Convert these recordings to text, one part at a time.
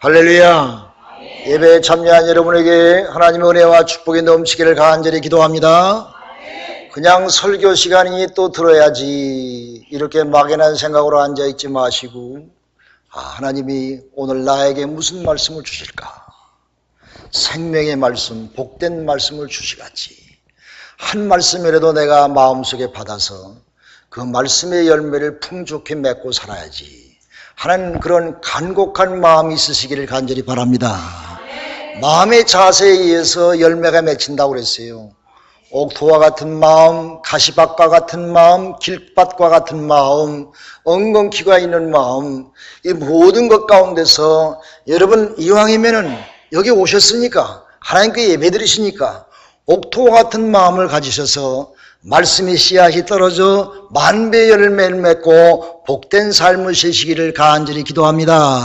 할렐루야. 예배에 참여한 여러분에게 하나님의 은혜와 축복이 넘치기를 간절히 기도합니다. 그냥 설교 시간이니 또 들어야지 이렇게 막연한 생각으로 앉아있지 마시고 하나님이 오늘 나에게 무슨 말씀을 주실까? 생명의 말씀, 복된 말씀을 주시겠지. 한 말씀이라도 내가 마음속에 받아서 그 말씀의 열매를 풍족히 맺고 살아야지 하는 그런 간곡한 마음이 있으시기를 간절히 바랍니다. 마음의 자세에 의해서 열매가 맺힌다고 그랬어요. 옥토와 같은 마음, 가시밭과 같은 마음, 길밭과 같은 마음, 엉겅퀴가 있는 마음, 이 모든 것 가운데서 여러분 이왕이면은 여기 오셨으니까 하나님께 예배드리시니까 옥토와 같은 마음을 가지셔서 말씀의 씨앗이 떨어져 만배 열매를 맺고 복된 삶을 사시기를 간절히 기도합니다.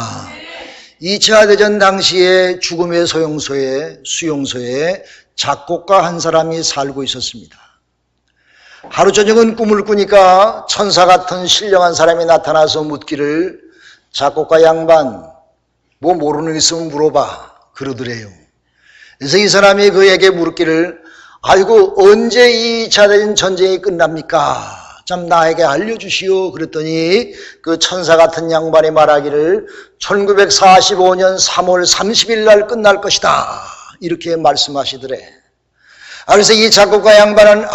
2차 대전 당시에 죽음의 수용소에 작곡가 한 사람이 살고 있었습니다. 하루 저녁은 꿈을 꾸니까 천사 같은 신령한 사람이 나타나서 묻기를 작곡가 양반 뭐 모르는 게 있으면 물어봐 그러더래요. 그래서 이 사람이 그에게 물기를 아이고 언제 2차 대전 전쟁이 끝납니까? 좀 나에게 알려주시오. 그랬더니 그 천사 같은 양반이 말하기를 1945년 3월 30일 날 끝날 것이다 이렇게 말씀하시더래. 그래서 이 작곡가 양반은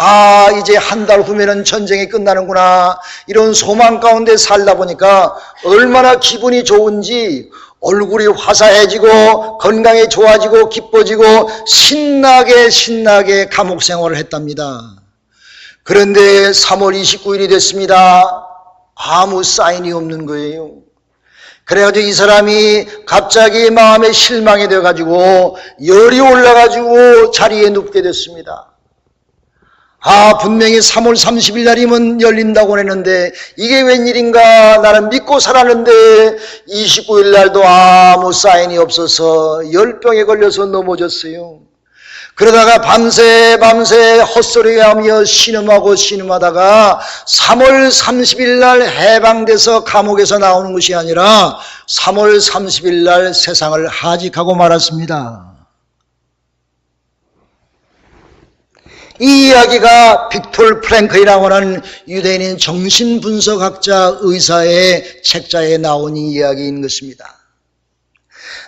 이제 한 달 후면은 전쟁이 끝나는구나 이런 소망 가운데 살다 보니까 얼마나 기분이 좋은지 얼굴이 화사해지고 건강이 좋아지고 기뻐지고 신나게 감옥 생활을 했답니다. 그런데 3월 29일이 됐습니다. 아무 사인이 없는 거예요. 그래가지고 이 사람이 갑자기 마음에 실망이 돼가지고 열이 올라가지고 자리에 눕게 됐습니다. 분명히 3월 30일 날이면 열린다고 했는데 이게 웬일인가 나는 믿고 살았는데 29일 날도 아무 사인이 없어서 열병에 걸려서 넘어졌어요. 그러다가 밤새 헛소리하며 신음하다가 3월 30일 날 해방돼서 감옥에서 나오는 것이 아니라 3월 30일 날 세상을 하직하고 말았습니다. 이 이야기가 빅토르 프랭클이라고 하는 유대인인 정신분석학자 의사의 책자에 나온 이야기인 것입니다.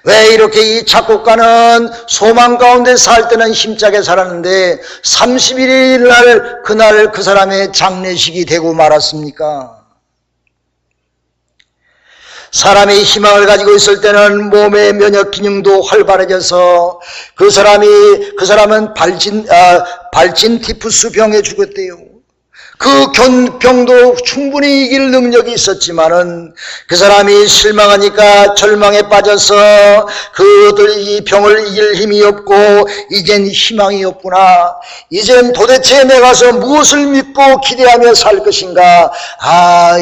왜 이렇게 이 작곡가는 소망 가운데 살 때는 힘차게 살았는데 31일 날 그날 그 사람의 장례식이 되고 말았습니까? 사람이 희망을 가지고 있을 때는 몸의 면역 기능도 활발해져서 그 사람은 발진 티푸스 병에 죽었대요. 그 병도 충분히 이길 능력이 있었지만은 그 사람이 실망하니까 절망에 빠져서 이 병을 이길 힘이 없고 이젠 희망이 없구나. 이젠 도대체 내가서 무엇을 믿고 기대하며 살 것인가.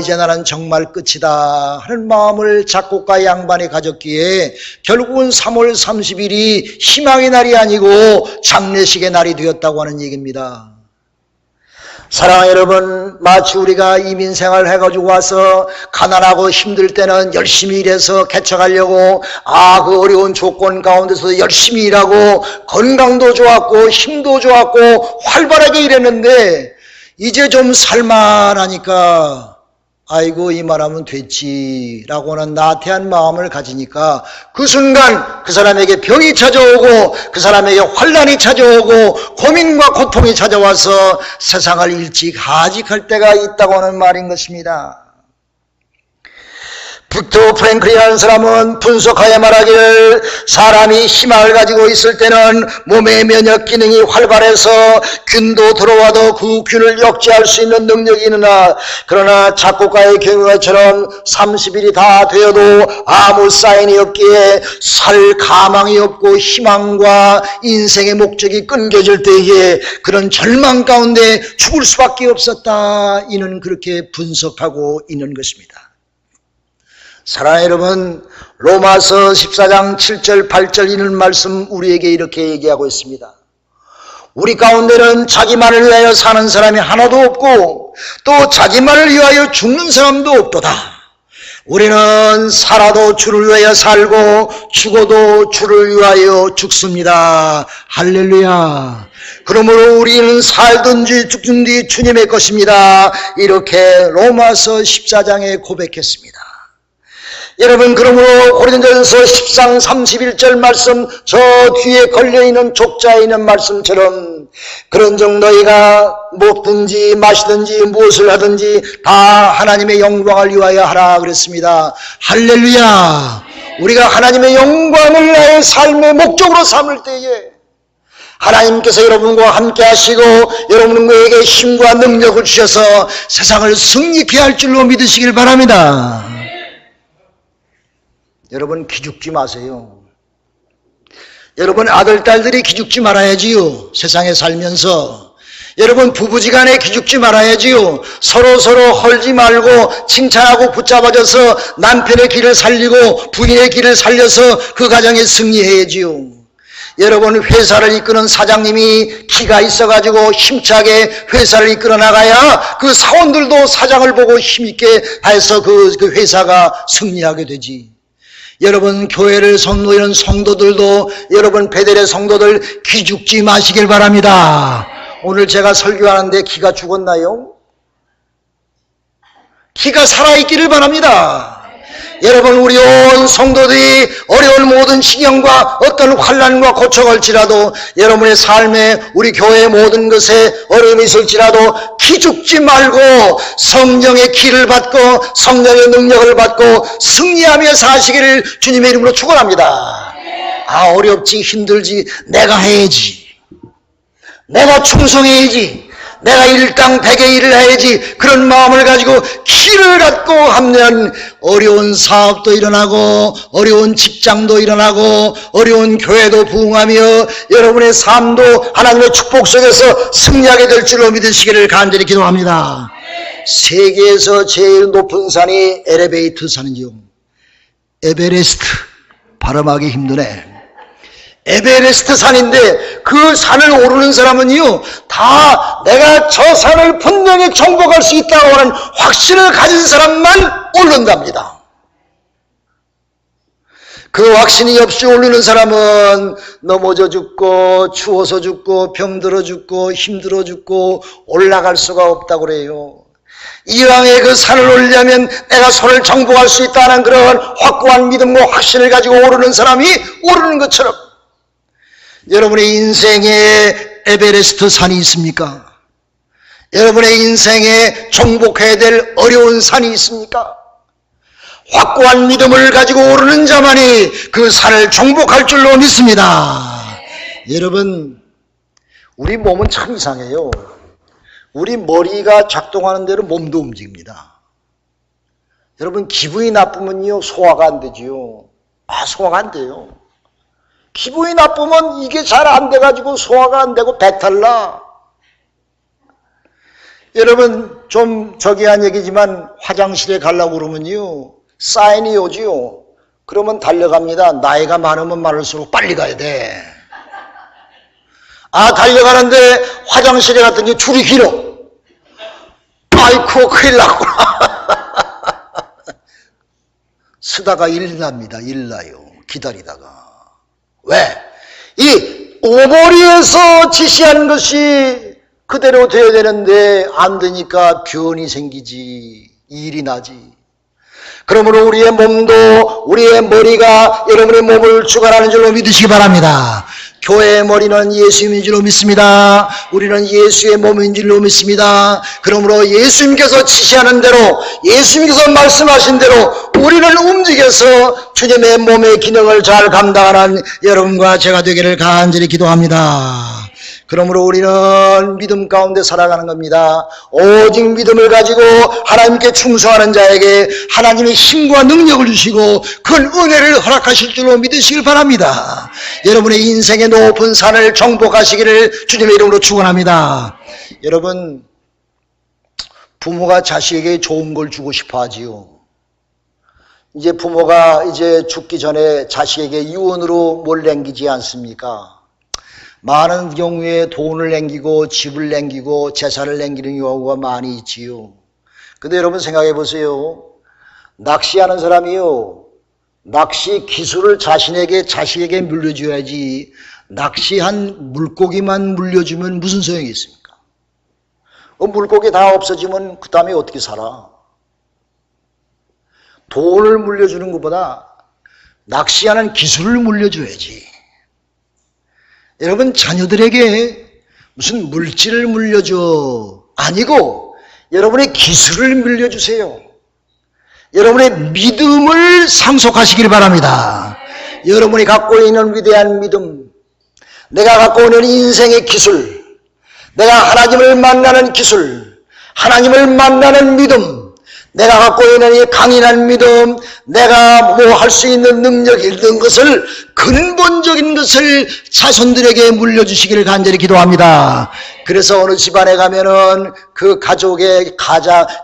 이제 나는 정말 끝이다 하는 마음을 작곡가 양반이 가졌기에 결국은 3월 30일이 희망의 날이 아니고 장례식의 날이 되었다고 하는 얘기입니다. 사랑하는 여러분, 마치 우리가 이민생활을 해가지고 와서 가난하고 힘들 때는 열심히 일해서 개척하려고 그 어려운 조건 가운데서 열심히 일하고 건강도 좋았고 힘도 좋았고 활발하게 일했는데 이제 좀 살만하니까 아이고 이만하면 됐지라고 하는 나태한 마음을 가지니까 그 순간 그 사람에게 병이 찾아오고 그 사람에게 환난이 찾아오고 고민과 고통이 찾아와서 세상을 일찍 하직할 때가 있다고 하는 말인 것입니다. 빅토르 프랭클이라는 사람은 분석하여 말하기를 사람이 희망을 가지고 있을 때는 몸의 면역 기능이 활발해서 균도 들어와도 그 균을 역제할 수 있는 능력이 있으나 그러나 작곡가의 경우처럼 30일이 다 되어도 아무 사인이 없기에 살 가망이 없고 희망과 인생의 목적이 끊겨질 때에 그런 절망 가운데 죽을 수밖에 없었다. 이는 그렇게 분석하고 있는 것입니다. 사랑하는 여러분, 로마서 14장 7절 8절 이는 말씀 우리에게 이렇게 얘기하고 있습니다. 우리 가운데는 자기만을 위하여 사는 사람이 하나도 없고 또 자기만을 위하여 죽는 사람도 없도다. 우리는 살아도 주를 위하여 살고 죽어도 주를 위하여 죽습니다. 할렐루야. 그러므로 우리는 살든지 죽든지 주님의 것입니다. 이렇게 로마서 14장에 고백했습니다. 여러분, 그러므로 고린도전서 10장 31절 말씀, 저 뒤에 걸려있는 족자에 있는 말씀처럼 그런즉 너희가 먹든지 마시든지 무엇을 하든지 다 하나님의 영광을 위하여 하라 그랬습니다. 할렐루야. 우리가 하나님의 영광을 나의 삶의 목적으로 삼을 때에 하나님께서 여러분과 함께 하시고 여러분에게 힘과 능력을 주셔서 세상을 승리케 할 줄로 믿으시길 바랍니다. 여러분, 기죽지 마세요. 여러분, 아들, 딸들이 기죽지 말아야지요. 세상에 살면서. 여러분, 부부지간에 기죽지 말아야지요. 서로 헐지 말고 칭찬하고 붙잡아줘서 남편의 길을 살리고 부인의 길을 살려서 그 가정에 승리해야지요. 여러분, 회사를 이끄는 사장님이 기가 있어가지고 힘차게 회사를 이끌어 나가야 그 사원들도 사장을 보고 힘있게 해서 그 회사가 승리하게 되지. 여러분, 교회를 선도하는 성도들도 여러분 베델의 성도들 기죽지 마시길 바랍니다. 오늘 제가 설교하는데 기가 죽었나요? 기가 살아있기를 바랍니다. 여러분, 우리 온 성도들이 어려운 모든 시경과 어떤 환난과 고초갈지라도 여러분의 삶에 우리 교회의 모든 것에 어려움이 있을지라도 기죽지 말고 성령의 기를 받고 성령의 능력을 받고 승리하며 사시기를 주님의 이름으로 축원합니다. 아, 어렵지 힘들지 내가 해야지, 내가 충성해야지, 내가 일당백의 일을 해야지, 그런 마음을 가지고 기를 갖고 하면 어려운 사업도 일어나고 어려운 직장도 일어나고 어려운 교회도 부흥하며 여러분의 삶도 하나님의 축복 속에서 승리하게 될 줄로 믿으시기를 간절히 기도합니다. 세계에서 제일 높은 산이 엘리베이터 산이죠. 에베레스트, 발음하기 힘드네. 에베레스트 산인데 그 산을 오르는 사람은요, 다 내가 저 산을 분명히 정복할 수 있다고 하는 확신을 가진 사람만 오른답니다. 그 확신이 없이 오르는 사람은 넘어져 죽고 추워서 죽고 병들어 죽고 힘들어 죽고 올라갈 수가 없다고 그래요. 이왕에 그 산을 오르려면 내가 손을 정복할 수 있다는 그런 확고한 믿음과 확신을 가지고 오르는 사람이 오르는 것처럼 여러분의 인생에 에베레스트 산이 있습니까? 여러분의 인생에 정복해야 될 어려운 산이 있습니까? 확고한 믿음을 가지고 오르는 자만이 그 산을 정복할 줄로 믿습니다. 여러분, 우리 몸은 참 이상해요. 우리 머리가 작동하는 대로 몸도 움직입니다. 여러분, 기분이 나쁘면요 소화가 안 되지요. 소화가 안 돼요. 기분이 나쁘면 이게 잘 안 돼가지고 소화가 안 되고 배탈 나. 여러분, 좀 저기한 얘기지만 화장실에 가려고 그러면요 사인이 오지요. 그러면 달려갑니다. 나이가 많으면 많을수록 빨리 가야 돼. 달려가는데 화장실에 갔더니 줄이 길어. 아이쿠, 큰일 났구나. 쓰다가 일 납니다. 일 나요. 기다리다가. 왜? 이 오머리에서 지시한 것이 그대로 되어야 되는데 안 되니까 변이 생기지, 일이 나지. 그러므로 우리의 몸도 우리의 머리가 여러분의 몸을 주관하는 줄로 믿으시기 바랍니다. 교회의 머리는 예수님인 줄로 믿습니다. 우리는 예수의 몸인 줄로 믿습니다. 그러므로 예수님께서 지시하는 대로, 예수님께서 말씀하신 대로 우리는 움직여서 주님의 몸의 기능을 잘 감당하는 여러분과 제가 되기를 간절히 기도합니다. 그러므로 우리는 믿음 가운데 살아가는 겁니다. 오직 믿음을 가지고 하나님께 충성하는 자에게 하나님의 힘과 능력을 주시고 큰 은혜를 허락하실 줄로 믿으시길 바랍니다. 여러분의 인생의 높은 산을 정복하시기를 주님의 이름으로 축원합니다. 여러분, 부모가 자식에게 좋은 걸 주고 싶어 하지요. 이제 부모가 이제 죽기 전에 자식에게 유언으로 뭘 남기지 않습니까? 많은 경우에 돈을 남기고 집을 남기고 재산을 남기는 경우가 많이 있지요. 근데 여러분 생각해 보세요. 낚시하는 사람이요, 낚시 기술을 자식에게 물려줘야지, 낚시한 물고기만 물려주면 무슨 소용이 있습니까? 물고기 다 없어지면 그 다음에 어떻게 살아? 돈을 물려주는 것보다 낚시하는 기술을 물려줘야지. 여러분, 자녀들에게 무슨 물질을 물려줘 아니고 여러분의 기술을 물려주세요. 여러분의 믿음을 상속하시길 바랍니다. 여러분이 갖고 있는 위대한 믿음, 내가 갖고 있는 인생의 기술, 내가 하나님을 만나는 기술, 하나님을 만나는 믿음, 내가 갖고 있는 이 강인한 믿음, 내가 뭐 할 수 있는 능력이 있는 것을, 근본적인 것을 자손들에게 물려주시기를 간절히 기도합니다. 그래서 어느 집안에 가면은 그 가족의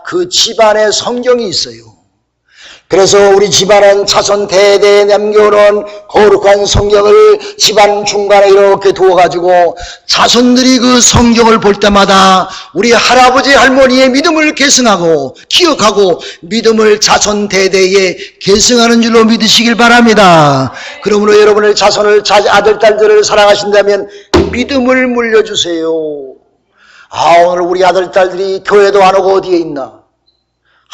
그 집안에 성경이 있어요. 그래서 우리 집안은 자손 대대에 남겨놓은 거룩한 성경을 집안 중간에 이렇게 두어가지고 자손들이 그 성경을 볼 때마다 우리 할아버지 할머니의 믿음을 계승하고 기억하고 믿음을 자손 대대에 계승하는 줄로 믿으시길 바랍니다. 그러므로 여러분의 자손을, 아들 딸들을 사랑하신다면 믿음을 물려주세요. 오늘 우리 아들 딸들이 교회도 안 오고 어디에 있나?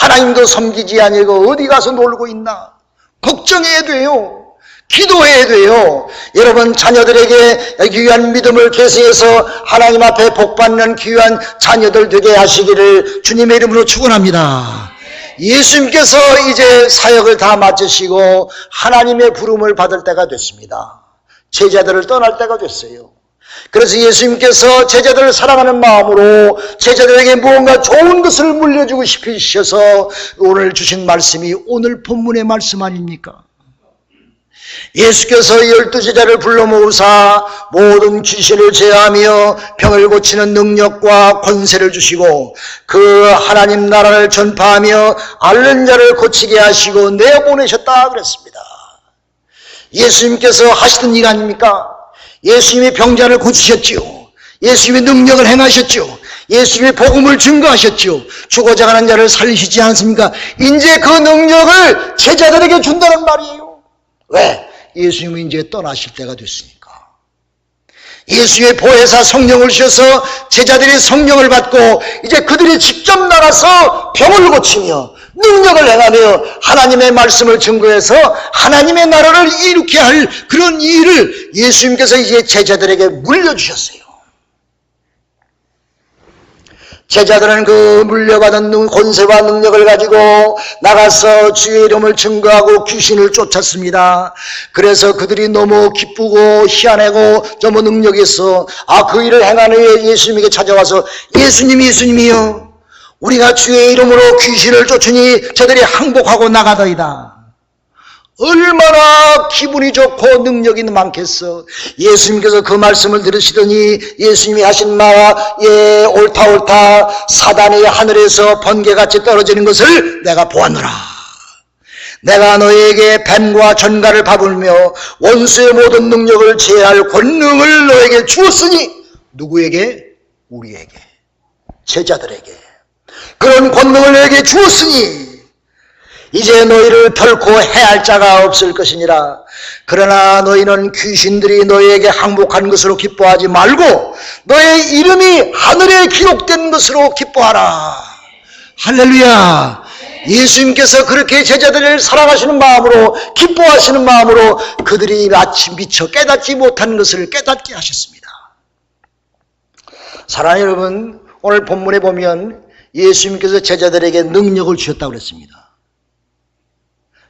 하나님도 섬기지 아니고 어디 가서 놀고 있나? 걱정해야 돼요. 기도해야 돼요. 여러분, 자녀들에게 귀한 믿음을 계승해서 하나님 앞에 복받는 귀한 자녀들 되게 하시기를 주님의 이름으로 축원합니다. 예수님께서 이제 사역을 다 마치시고 하나님의 부름을 받을 때가 됐습니다. 제자들을 떠날 때가 됐어요. 그래서 예수님께서 제자들을 사랑하는 마음으로 제자들에게 무언가 좋은 것을 물려주고 싶으셔서 오늘 주신 말씀이 오늘 본문의 말씀 아닙니까? 예수께서 12제자를 불러 모으사 모든 귀신을 제하며 병을 고치는 능력과 권세를 주시고 그 하나님 나라를 전파하며 앓는 자를 고치게 하시고 내보내셨다 그랬습니다. 예수님께서 하시던 일 아닙니까? 예수님이 병자를 고치셨지요. 예수님이 능력을 행하셨죠. 예수님이 복음을 증거하셨죠. 죽어져 가는 자를 살리시지 않습니까? 이제 그 능력을 제자들에게 준다는 말이에요. 왜? 예수님이 이제 떠나실 때가 됐으니까. 예수의 보혜사 성령을 주셔서 제자들이 성령을 받고 이제 그들이 직접 나가서 병을 고치며 능력을 행하며 하나님의 말씀을 증거해서 하나님의 나라를 이루게 할 그런 일을 예수님께서 이제 제자들에게 물려주셨어요. 제자들은 그 물려받은 권세와 능력을 가지고 나가서 주의 이름을 증거하고 귀신을 쫓았습니다. 그래서 그들이 너무 기쁘고 희한하고 너무 능력이 있어 그 일을 행하는 후에 예수님에게 찾아와서 예수님이요, 우리가 주의 이름으로 귀신을 쫓으니 저들이 항복하고 나가더이다. 얼마나 기분이 좋고 능력이 많겠어. 예수님께서 그 말씀을 들으시더니 예수님이 하신 말, 옳다 사단이 하늘에서 번개같이 떨어지는 것을 내가 보았노라. 내가 너에게 뱀과 전갈을 봐불며 원수의 모든 능력을 제할 권능을 너에게 주었으니 누구에게? 우리에게, 제자들에게 그런 권능을 너에게 주었으니 이제 너희를 결코 해할 자가 없을 것이니라. 그러나 너희는 귀신들이 너희에게 항복한 것으로 기뻐하지 말고 너의 이름이 하늘에 기록된 것으로 기뻐하라. 할렐루야. 예수님께서 그렇게 제자들을 사랑하시는 마음으로, 기뻐하시는 마음으로 그들이 마치 미처 깨닫지 못한 것을 깨닫게 하셨습니다. 사랑하는 여러분, 오늘 본문에 보면 예수님께서 제자들에게 능력을 주셨다고 그랬습니다.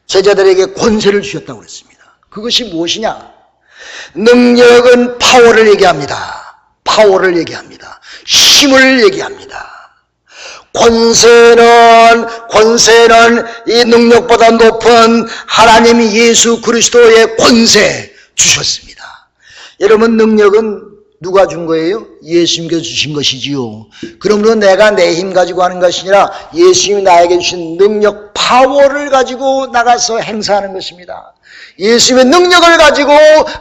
제자들에게 권세를 주셨다고 그랬습니다. 그것이 무엇이냐? 능력은 파워를 얘기합니다. 파워를 얘기합니다. 힘을 얘기합니다. 권세는 이 능력보다 높은 하나님 예수 그리스도의 권세 주셨습니다. 여러분, 능력은 누가 준 거예요? 예수님께서 주신 것이지요. 그러므로 내가 내 힘 가지고 하는 것이 아니라 예수님이 나에게 주신 능력, 파워를 가지고 나가서 행사하는 것입니다. 예수님의 능력을 가지고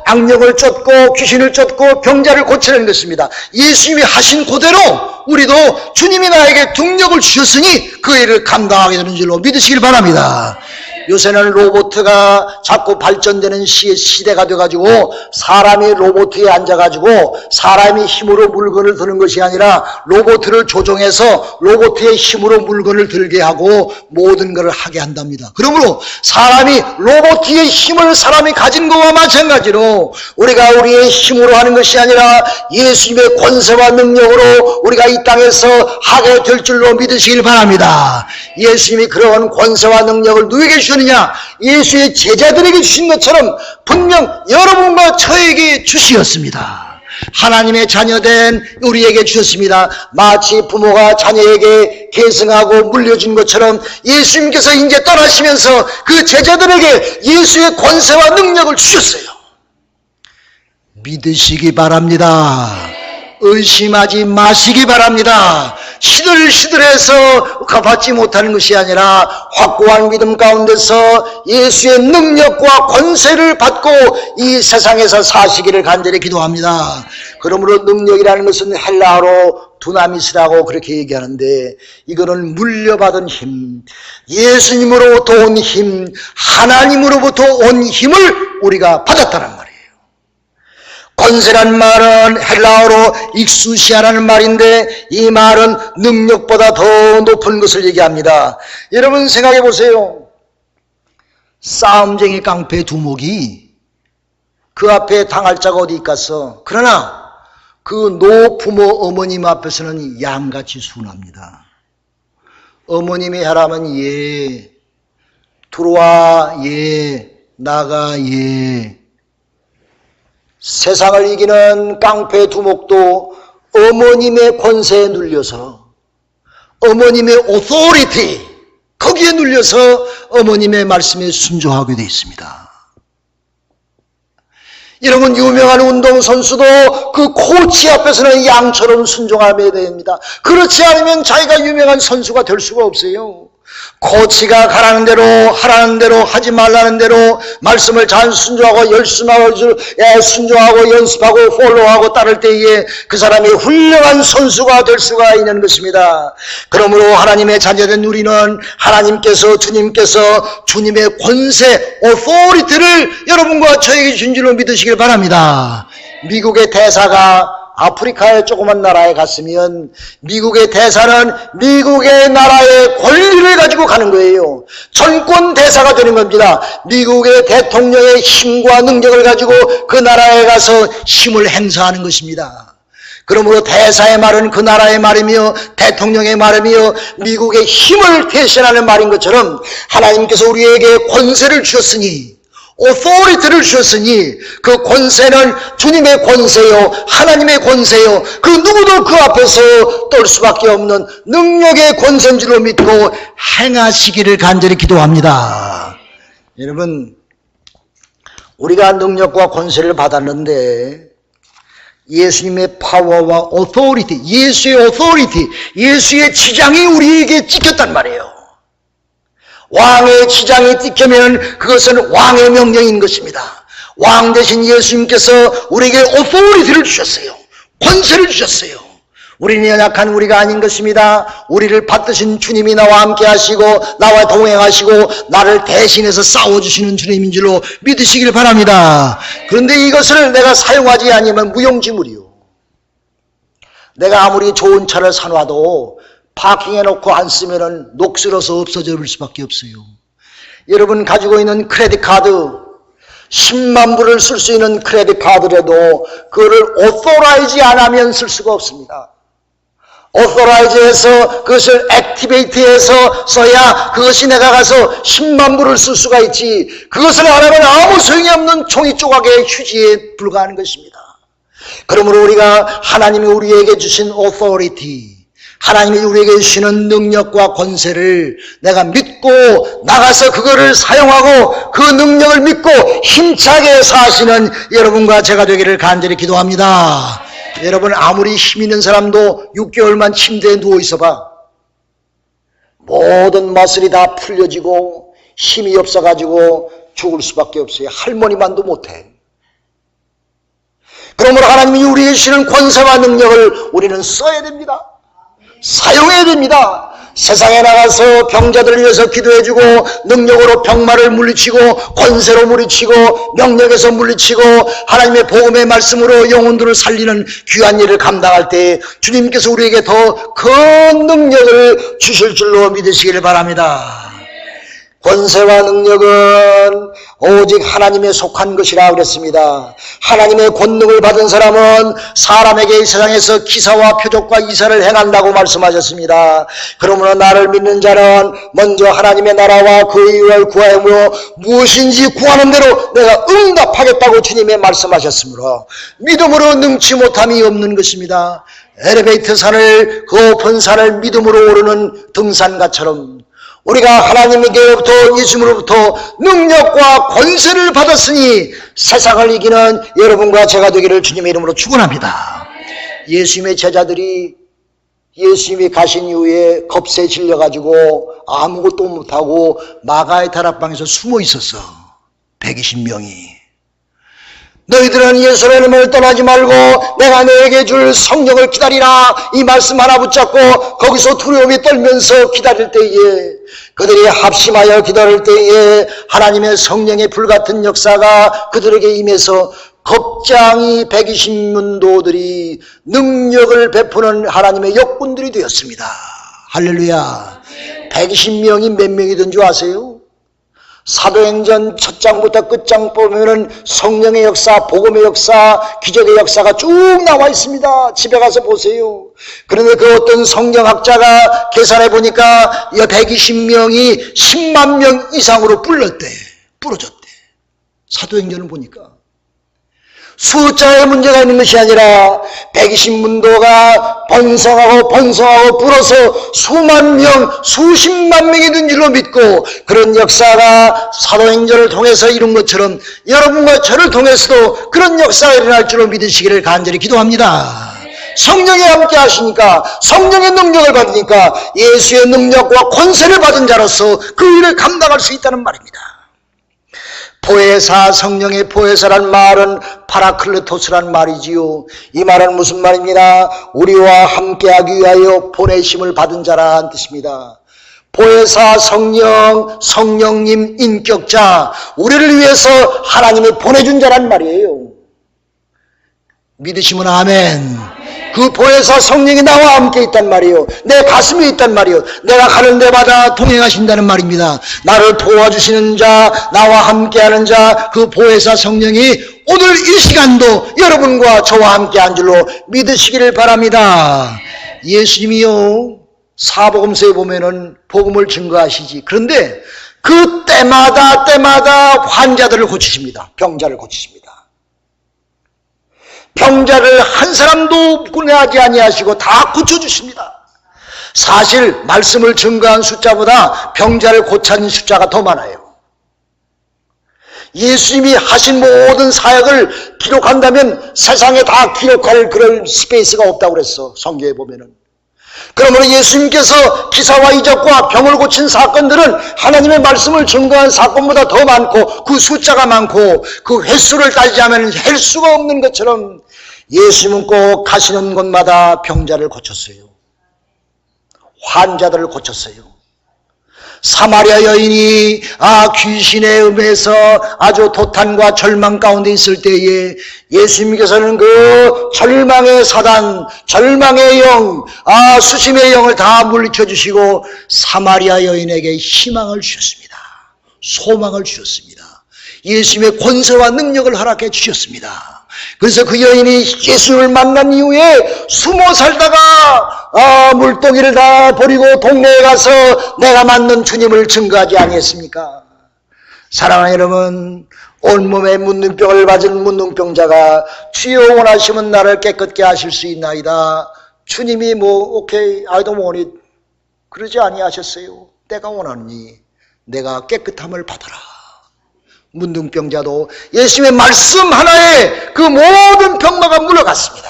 악령을 쫓고 귀신을 쫓고 병자를 고치는 것입니다. 예수님이 하신 그대로 우리도 주님이 나에게 능력을 주셨으니 그 일을 감당하게 되는 줄로 믿으시길 바랍니다. 요새는 로봇가 자꾸 발전되는 시대가 돼가지고 사람이 로봇에 앉아가지고 사람이 힘으로 물건을 드는 것이 아니라 로봇을 조종해서 로봇의 힘으로 물건을 들게 하고 모든 것을 하게 한답니다. 그러므로 사람이 로봇의 힘을 사람이 가진 것과 마찬가지로 우리가 우리의 힘으로 하는 것이 아니라 예수님의 권세와 능력으로 우리가 이 땅에서 하게 될 줄로 믿으시길 바랍니다. 예수님이 그러한 권세와 능력을 누구에게 주셨느냐? 예수의 제자들에게 주신 것처럼 분명 여러분과 저에게 주시었습니다. 하나님의 자녀된 우리에게 주셨습니다. 마치 부모가 자녀에게 계승하고 물려준 것처럼 예수님께서 이제 떠나시면서 그 제자들에게 예수의 권세와 능력을 주셨어요. 믿으시기 바랍니다. 의심하지 마시기 바랍니다. 시들시들해서 받지 못하는 것이 아니라 확고한 믿음 가운데서 예수의 능력과 권세를 받고 이 세상에서 사시기를 간절히 기도합니다. 그러므로 능력이라는 것은 헬라어로 두나미스라고 그렇게 얘기하는데 이거는 물려받은 힘, 예수님으로부터 온 힘, 하나님으로부터 온 힘을 우리가 받았다는 말이에요. 권세란 말은 헬라어로 익수시아라는 말인데 이 말은 능력보다 더 높은 것을 얘기합니다. 여러분 생각해 보세요. 싸움쟁이 깡패 두목이 그 앞에 당할 자가 어디 있겠어? 그러나 그 노부모 어머님 앞에서는 양같이 순합니다. 어머님이 하라면 예, 들어와 예, 나가 예. 세상을 이기는 깡패 두목도 어머님의 권세에 눌려서 어머님의 오토리티 거기에 눌려서 어머님의 말씀에 순종하게 되어 있습니다. 여러분 유명한 운동선수도 그 코치 앞에서는 양처럼 순종하게 됩니다. 그렇지 않으면 자기가 유명한 선수가 될 수가 없어요. 코치가 가라는 대로 하라는 대로 하지 말라는 대로 말씀을 잘 순종하고 순종하고 연습하고 팔로우하고 따를 때에 그 사람이 훌륭한 선수가 될 수가 있는 것입니다. 그러므로 하나님의 자녀된 우리는 하나님께서 주님께서 주님의 권세 오토리티를 여러분과 저에게 준 줄로 믿으시길 바랍니다. 미국의 대사가 아프리카의 조그만 나라에 갔으면 미국의 대사는 미국의 나라의 권리를 가지고 가는 거예요. 전권 대사가 되는 겁니다. 미국의 대통령의 힘과 능력을 가지고 그 나라에 가서 힘을 행사하는 것입니다. 그러므로 대사의 말은 그 나라의 말이며 대통령의 말이며 미국의 힘을 대신하는 말인 것처럼 하나님께서 우리에게 권세를 주셨으니 오토리티를 주셨으니 그 권세는 주님의 권세요 하나님의 권세요 그 누구도 그 앞에서 떨 수밖에 없는 능력의 권세인 줄로 믿고 행하시기를 간절히 기도합니다. 여러분 우리가 능력과 권세를 받았는데 예수님의 파워와 오토리티 예수의 오토리티 예수의 지장이 우리에게 찍혔단 말이에요. 왕의 지장이 찍히면 그것은 왕의 명령인 것입니다. 왕 대신 예수님께서 우리에게 오토리티를 주셨어요. 권세를 주셨어요. 우리는 연약한 우리가 아닌 것입니다. 우리를 받드신 주님이 나와 함께 하시고 나와 동행하시고 나를 대신해서 싸워주시는 주님인 줄로 믿으시길 바랍니다. 그런데 이것을 내가 사용하지 않으면 무용지물이요. 내가 아무리 좋은 차를 사놔도 파킹해놓고 안 쓰면은 녹슬어서 없어져 버릴 수밖에 없어요. 여러분 가지고 있는 크레딧 카드 10만 불을 쓸 수 있는 크레딧 카드라도 그거를 오토라이즈 안 하면 쓸 수가 없습니다. 오토라이즈해서 그것을 액티베이트해서 써야 그것이 내가 가서 10만 불을 쓸 수가 있지 그것을 안 하면 아무 소용이 없는 종이 조각의 휴지에 불과한 것입니다. 그러므로 우리가 하나님이 우리에게 주신 오토리티 하나님이 우리에게 주시는 능력과 권세를 내가 믿고 나가서 그거를 사용하고 그 능력을 믿고 힘차게 사시는 여러분과 제가 되기를 간절히 기도합니다. 여러분 아무리 힘 있는 사람도 6개월만 침대에 누워 있어봐. 모든 머슬이 다 풀려지고 힘이 없어가지고 죽을 수밖에 없어요. 할머니만도 못해. 그러므로 하나님이 우리에게 주시는 권세와 능력을 우리는 써야 됩니다. 사용해야 됩니다. 세상에 나가서 병자들을 위해서 기도해주고 능력으로 병마를 물리치고 권세로 물리치고 명령에서 물리치고 하나님의 복음의 말씀으로 영혼들을 살리는 귀한 일을 감당할 때 주님께서 우리에게 더 큰 능력을 주실 줄로 믿으시기를 바랍니다. 권세와 능력은 오직 하나님에 속한 것이라 그랬습니다. 하나님의 권능을 받은 사람은 사람에게 이 세상에서 기사와 표적과 이사를 행한다고 말씀하셨습니다. 그러므로 나를 믿는 자는 먼저 하나님의 나라와 그 의를 구하므로 무엇인지 구하는 대로 내가 응답하겠다고 주님의 말씀하셨으므로 믿음으로 능치 못함이 없는 것입니다. 엘리베이터 산을 그 높은 산을 믿음으로 오르는 등산가처럼 우리가 하나님에게로부터 예수님으로부터 능력과 권세를 받았으니 세상을 이기는 여러분과 제가 되기를 주님의 이름으로 축원합니다. 예수님의 제자들이 예수님이 가신 이후에 겁세 질려가지고 아무것도 못하고 마가의 다락방에서 숨어 있었어. 120명이. 너희들은 예수님을 떠나지 말고 내가 너에게 줄 성령을 기다리라 이 말씀 하나 붙잡고 거기서 두려움이 떨면서 기다릴 때에 그들이 합심하여 기다릴 때에 하나님의 성령의 불같은 역사가 그들에게 임해서 겁장이 120문도들이 능력을 베푸는 하나님의 역군들이 되었습니다. 할렐루야. 120명이 몇 명이든 줄 아세요? 사도행전 첫 장부터 끝장 보면은 성령의 역사, 복음의 역사, 기적의 역사가 쭉 나와 있습니다. 집에 가서 보세요. 그런데 그 어떤 성경학자가 계산해 보니까 이 120명이 10만 명 이상으로 부러졌대. 사도행전을 보니까. 숫자에 문제가 있는 것이 아니라 120문도가 번성하고 불어서 수만 명, 수십만 명이 된 줄로 믿고 그런 역사가 사도행전을 통해서 이룬 것처럼 여러분과 저를 통해서도 그런 역사가 일어날 줄로 믿으시기를 간절히 기도합니다. 성령이 함께 하시니까 성령의 능력을 받으니까 예수의 능력과 권세를 받은 자로서 그 일을 감당할 수 있다는 말입니다. 보혜사, 성령의 보혜사란 말은 파라클레토스란 말이지요. 이 말은 무슨 말입니다? 우리와 함께하기 위하여 보내심을 받은 자라는 뜻입니다. 보혜사, 성령, 성령님, 인격자, 우리를 위해서 하나님이 보내준 자란 말이에요. 믿으시면 아멘. 그 보혜사 성령이 나와 함께 있단 말이에요. 내 가슴에 있단 말이에요. 내가 가는 데마다 동행하신다는 말입니다. 나를 도와주시는 자, 나와 함께하는 자, 그 보혜사 성령이 오늘 이 시간도 여러분과 저와 함께한 줄로 믿으시기를 바랍니다. 예수님이요, 사복음서에 보면은 복음을 증거하시지. 그런데 그 때마다 환자들을 고치십니다. 병자를 고치십니다. 병자를 한 사람도 구내하지 아니하시고 다 고쳐주십니다. 사실 말씀을 증거한 숫자보다 병자를 고친 숫자가 더 많아요. 예수님이 하신 모든 사역을 기록한다면 세상에 다 기록할 그런 스페이스가 없다고 그랬어. 성경에 보면은. 그러므로 예수님께서 기사와 이적과 병을 고친 사건들은 하나님의 말씀을 증거한 사건보다 더 많고 그 숫자가 많고 그 횟수를 따지자면 할 수가 없는 것처럼 예수님은 꼭 가시는 곳마다 병자를 고쳤어요. 환자들을 고쳤어요. 사마리아 여인이 귀신의 음에서 아주 도탄과 절망 가운데 있을 때에 예수님께서는 그 절망의 사단, 절망의 영, 수심의 영을 다 물리쳐 주시고 사마리아 여인에게 희망을 주셨습니다. 소망을 주셨습니다. 예수님의 권세와 능력을 허락해 주셨습니다. 그래서 그 여인이 예수를 만난 이후에 숨어 살다가 물동이를 다 버리고 동네에 가서 내가 만난 주님을 증거하지 아니했습니까? 사랑하는 여러분, 온몸에 문둥병을 맞은 문둥병자가 주여 원하시면 나를 깨끗게 하실 수 있나이다. 주님이 오케이, I don't want it. 그러지 아니하셨어요. 내가 원하니 내가 깨끗함을 받아라. 문둥병자도 예수님의 말씀 하나에 그 모든 병마가 물러갔습니다.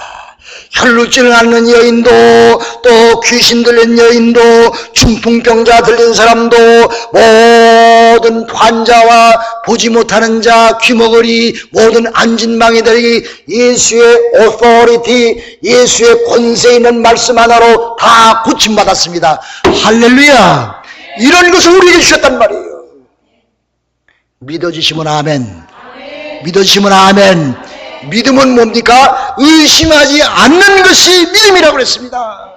혈루증을 앓는 여인도, 또 귀신 들린 여인도, 중풍병자 들린 사람도, 모든 환자와 보지 못하는 자, 귀머거리, 모든 안진망이들이 예수의 authority, 예수의 권세 있는 말씀 하나로 다 고침받았습니다. 할렐루야! 이런 것을 우리에게 주셨단 말이에요. 믿어주시면 아멘. 믿어주시면 아멘. 믿음은 뭡니까? 의심하지 않는 것이 믿음이라고 그랬습니다.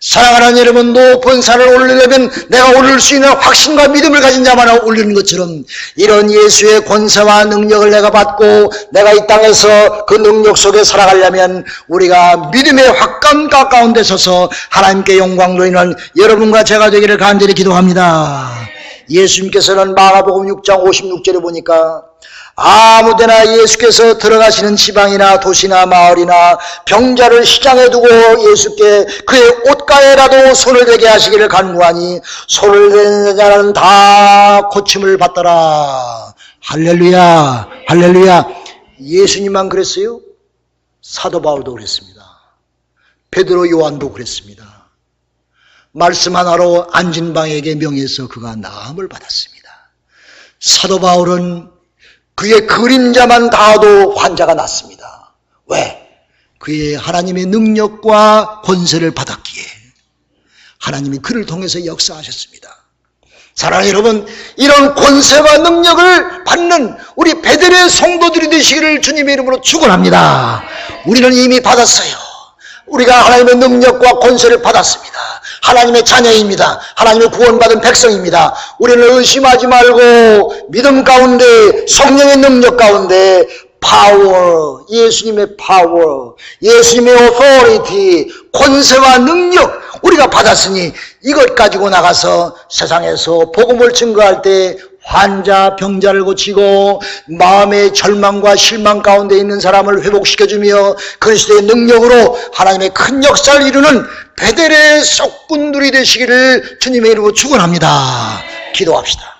사랑하는 여러분, 높은 산을 오르려면 내가 오를 수 있는 확신과 믿음을 가진 자만 올리는 것처럼 이런 예수의 권세와 능력을 내가 받고 내가 이 땅에서 그 능력 속에 살아가려면 우리가 믿음의 확감가 가운데 서서 하나님께 영광 돌리는 여러분과 제가 되기를 간절히 기도합니다. 예수님께서는 마가복음 6장 56절에 보니까 아무데나 예수께서 들어가시는 지방이나 도시나 마을이나 병자를 시장에 두고 예수께 그의 옷가에라도 손을 대게 하시기를 간구하니 손을 대는 자는 다 고침을 받더라. 할렐루야, 할렐루야. 예수님만 그랬어요? 사도 바울도 그랬습니다. 베드로 요한도 그랬습니다. 말씀 하나로 안진방에게 명해서 그가 나음을 받았습니다. 사도 바울은 그의 그림자만 닿아도 환자가 낫습니다. 왜? 그의 하나님의 능력과 권세를 받았기에 하나님이 그를 통해서 역사하셨습니다. 사랑하는 여러분, 이런 권세와 능력을 받는 우리 베들의 성도들이 되시기를 주님의 이름으로 축원합니다. 우리는 이미 받았어요. 우리가 하나님의 능력과 권세를 받았습니다. 하나님의 자녀입니다. 하나님의 구원받은 백성입니다. 우리는 의심하지 말고 믿음 가운데, 성령의 능력 가운데 파워, 예수님의 파워, 예수님의 authority, 권세와 능력 우리가 받았으니 이것 가지고 나가서 세상에서 복음을 증거할 때 환자, 병자를 고치고 마음의 절망과 실망 가운데 있는 사람을 회복시켜주며 그리스도의 능력으로 하나님의 큰 역사를 이루는 베델의 속군들이 되시기를 주님의 이름으로 축원합니다. 기도합시다.